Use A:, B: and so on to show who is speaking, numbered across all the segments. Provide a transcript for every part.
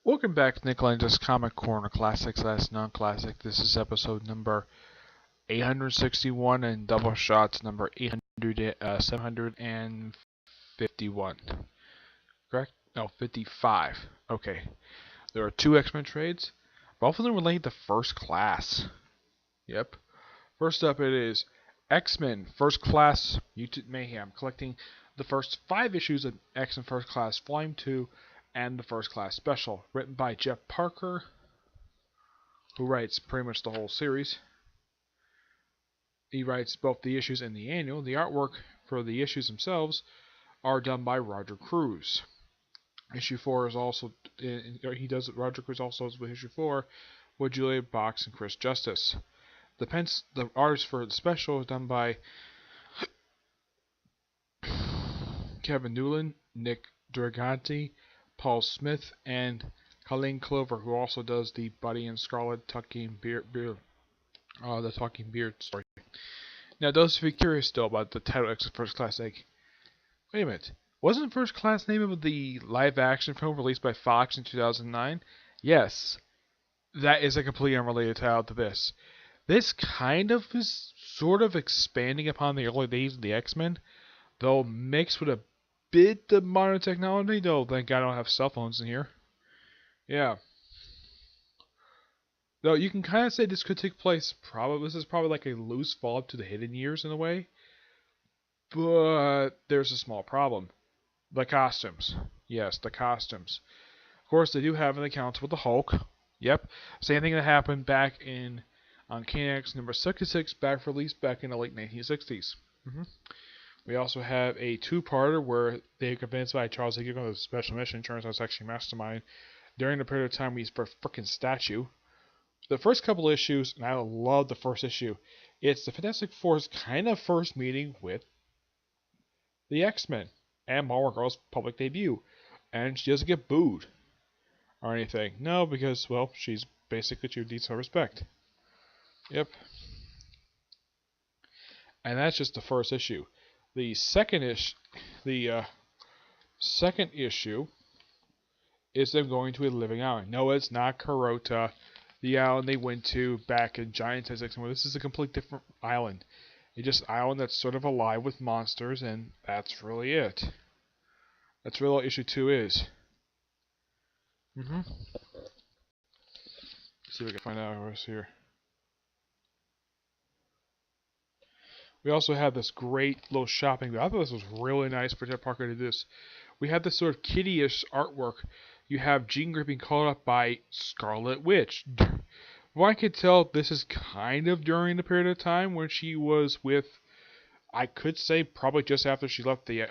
A: Welcome back to Nick Lenz's Comic Corner Classics / Non-Classic. This is episode number 861 and Doubleshot number 751. Correct? No, 55. Okay. There are two X-Men trades. Both of them relate to First Class. Yep. First up it is X-Men First Class Mutant Mayhem, collecting the first 5 issues of X-Men First Class Volume 2 and the First Class Special, written by Jeff Parker, who writes pretty much the whole series. He writes both the issues and the annual. The artwork for the issues themselves are done by Roger Cruz. Issue 4 is also Roger Cruz also does with issue 4 with Julia Box and Chris Justice. The artist for the special is done by Kevin Newland, Nick Draganti, Paul Smith, and Colleen Clover, who also does the Buddy and Scarlet Talking Beard story. Now, those of you curious still about the title X First Class, wait a minute, wasn't First Class the name of the live-action film released by Fox in 2009? Yes, that is a completely unrelated title to this. This kind of is sort of expanding upon the early days of the X-Men, though mixed with a bit of modern technology, though thank God I don't have cell phones in here. Yeah. Though you can kind of say this could take place, this is probably like a loose follow-up to the Hidden Years in a way. But there's a small problem. The costumes. Yes, the costumes. Of course, they do have an account with the Hulk. Yep. Same thing that happened back in Uncanny X number 66, released back in the late 1960s. We also have a two-parter where they are convinced by Charles Xavier of the special mission. Turns out it's actually Mastermind. During the period of time we used for a freaking statue. The first couple issues, and I love the first issue, it's the Fantastic Four's kind of first meeting with the X-Men and Marvel Girl's public debut. And she doesn't get booed or anything. No, because, well, she needs some respect. Yep. And that's just the first issue. The second issue is them going to a living island. No, it's not Karota, the island they went to back in Giant Size X-Men. This is a completely different island. It's just an island that's sort of alive with monsters, and that's really it. That's really all issue 2 is. Let's see if we can find out what's here. We also have this great little shopping. I thought this was really nice for Jeff Parker to do this. We have this sort of kiddie-ish artwork. You have Jean Grey being called up by Scarlet Witch. Well, I could tell this is kind of during the period of time when she was with, I could say probably just after she left the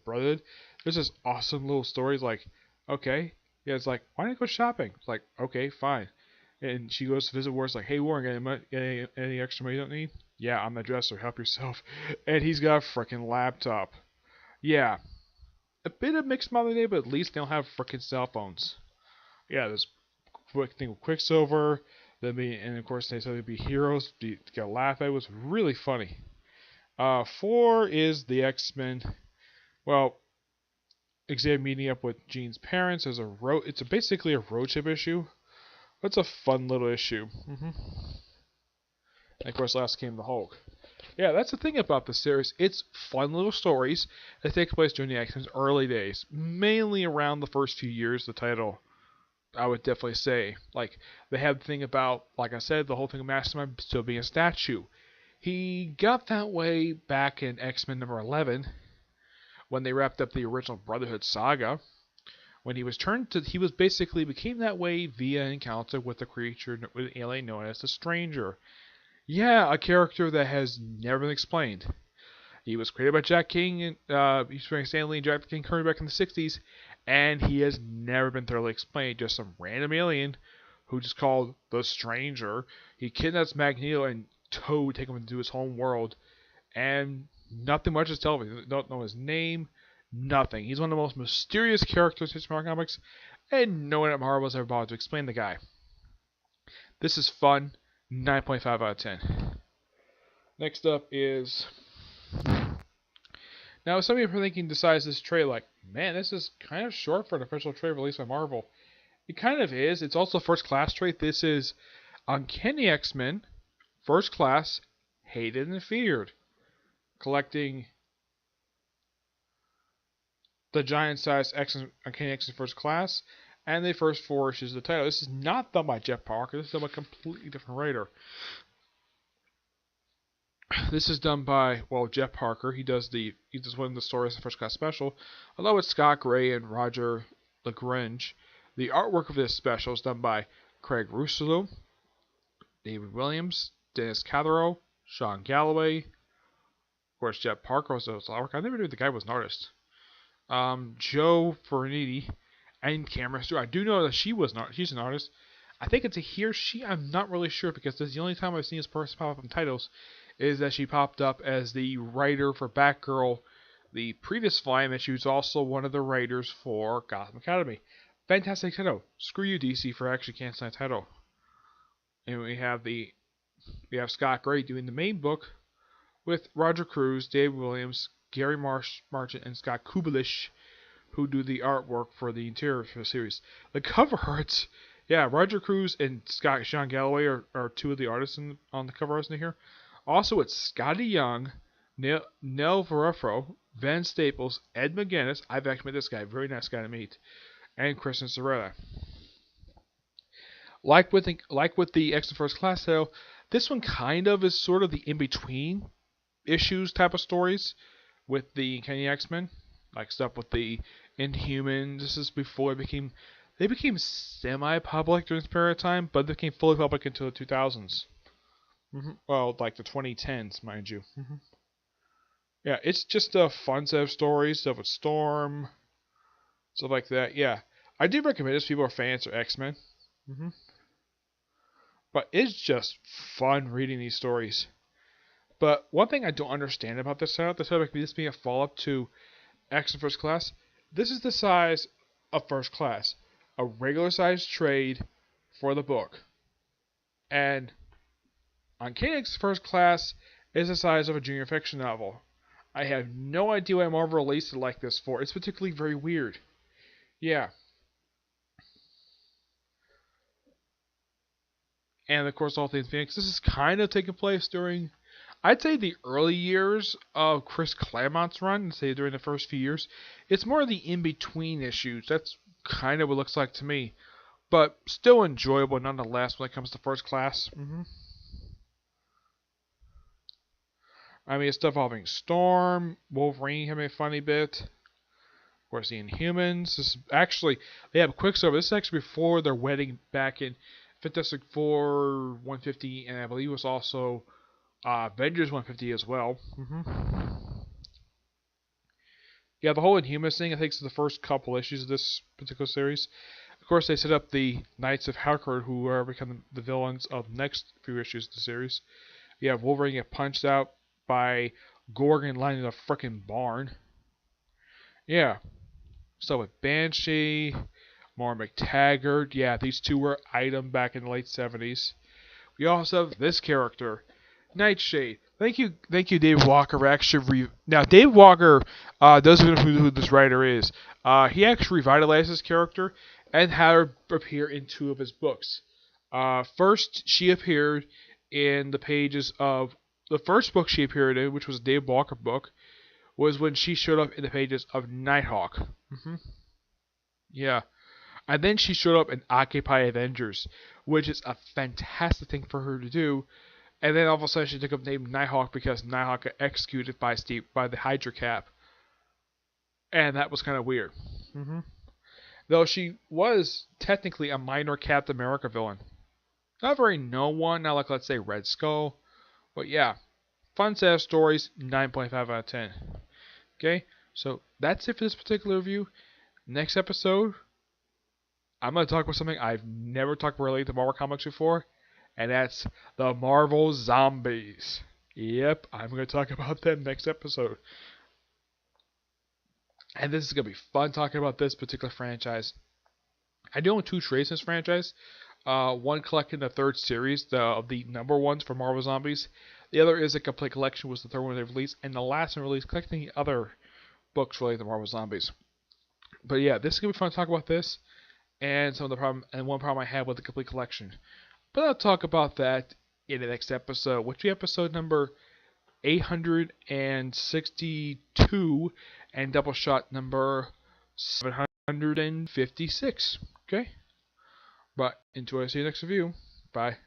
A: Brotherhood. There's this awesome little stories like, okay, yeah, it's like, why don't you go shopping? It's like, okay, fine. And she goes to visit Warren. It's like, hey, Warren, got any extra money you don't need? Yeah, I'm the dresser. Help yourself. And he's got a frickin' laptop. Yeah. A bit of mixed modern day, but at least they don't have frickin' cell phones. Yeah, there's quick thing with Quicksilver. And of course, they said they'd be heroes. You gotta laugh at it. It was really funny. 4 is the X-Men. Well, Xavier meeting up with Jean's parents. It's basically a road trip issue. It's a fun little issue. And of course, last came the Hulk. Yeah, that's the thing about the series. It's fun little stories that take place during the X-Men's early days. Mainly around the first few years of the title, I would definitely say. Like, they have the thing about, like I said, the whole thing of Mastermind still being a statue. He got that way back in X-Men number 11, when they wrapped up the original Brotherhood saga. When he basically became that way via encounter with a creature, with an alien known as the Stranger. Yeah, a character that has never been explained. He was created by Jack King, and he's playing Stan Lee and Jack King Kirby back in the 60s, and he has never been thoroughly explained. Just some random alien who just called the Stranger. He kidnaps Magneto and Toad, take him into his home world, and nothing much is told. We don't know his name. Nothing. He's one of the most mysterious characters in Marvel Comics, and no one at Marvel has ever bothered to explain the guy. This is fun. 9.5 out of 10. Next up is... Now, some of you are thinking, decides this trade like, man, this is kind of short for an official trade released by Marvel. It kind of is. It's also first class trait. This is Uncanny X-Men, first class, hated and feared. Collecting the giant-sized Uncanny X-Men first class, and the first 4 issues of the title. This is not done by Jeff Parker. This is done by a completely different writer. This is done by, well, Jeff Parker. He does one of the stories, the first class special, along with Scott Gray and Roger LaGrange. The artwork of this special is done by Craig Russell, David Williams, Dennis Catherall, Sean Galloway. Of course, Jeff Parker was does artwork. I never knew the guy was an artist. Joe Fernetti and Cameron Stewart. I do know that she's an artist. I think it's a he or she. I'm not really sure because this is the only time I've seen this person pop up in titles is that she popped up as the writer for Batgirl, the previous volume, and she was also one of the writers for Gotham Academy. Fantastic title. Screw you, DC, for actually canceling that title. And we have Scott Gray doing the main book with Roger Cruz, Dave Williams, Gary Marchant, and Scott Kubelich, who do the artwork for the interior for the series. The cover arts, yeah, Roger Cruz and Sean Galloway are 2 of the artists on the cover arts in here. Also, it's Scotty Young, Nell Verafro, Van Staples, Ed McGuinness. I've actually met this guy, very nice guy to meet, and Kristen Sorella. Like with the X-Men First Class title, this one kind of is sort of the in-between issues type of stories with the Uncanny X-Men, like stuff with the Inhumans. This is before they became semi-public during this period of time, but they became fully public until the 2000s. Well, like the 2010s, mind you. Yeah, it's just a fun set of stories, stuff with Storm, stuff like that. Yeah, I do recommend this if people are fans of X-Men. But it's just fun reading these stories. But one thing I don't understand about this setup, this being a follow-up to X-Men First Class, this is the size of First Class. A regular size trade for the book. And Uncanny X First Class is the size of a junior fiction novel. I have no idea why Marvel released it like this for. It's particularly very weird. Yeah. And of course, all things Phoenix. This is kind of taking place during, I'd say, the early years of Chris Claremont's run. Say during the first few years. It's more of the in-between issues. That's kind of what it looks like to me. But still enjoyable nonetheless when it comes to First Class. I mean, it's stuff involving Storm, Wolverine having a funny bit. Of course, the Inhumans. This is actually, they have Quicksilver. This is actually before their wedding back in Fantastic Four 150, and I believe it was also Avengers 150 as well. Yeah, the whole Inhumans thing, I think, is the first couple issues of this particular series. Of course, they set up the Knights of Harcourt, who are becoming the villains of the next few issues of the series. You have Wolverine get punched out by Gorgon lying in a frickin' barn. Yeah. So with Banshee, Maura McTaggart. Yeah, these 2 were item back in the late 70s. We also have this character, Nightshade. Thank you, Dave Walker. Actually, now Dave Walker, those of you who this writer is, he actually revitalized this character and had her appear in 2 of his books. First, she appeared in the pages of the first book she appeared in, which was a Dave Walker book, was when she showed up in the pages of Nighthawk. Yeah. And then she showed up in Occupy Avengers, which is a fantastic thing for her to do. And then all of a sudden she took up the name Nighthawk because Nighthawk got executed by the Hydra Cap. And that was kind of weird. Though she was technically a minor Captain America villain. Not very known one, not like, let's say, Red Skull. But yeah, fun set of stories, 9.5 out of 10. Okay, so that's it for this particular review. Next episode, I'm going to talk about something I've never talked about related to Marvel Comics before, and that's the Marvel Zombies. Yep, I'm going to talk about them next episode. And this is going to be fun talking about this particular franchise. I do own 2 trades in this franchise. One collecting the 3rd series of the number ones for Marvel Zombies. The other is a complete collection, was the 3rd one they released, and the last one released collecting the other books related to Marvel Zombies. But yeah, this is going to be fun to talk about this. and one problem I have with the complete collection. But I'll talk about that in the next episode, which is episode number 862 and Doubleshot number 756. Okay? But until I see you next review, bye.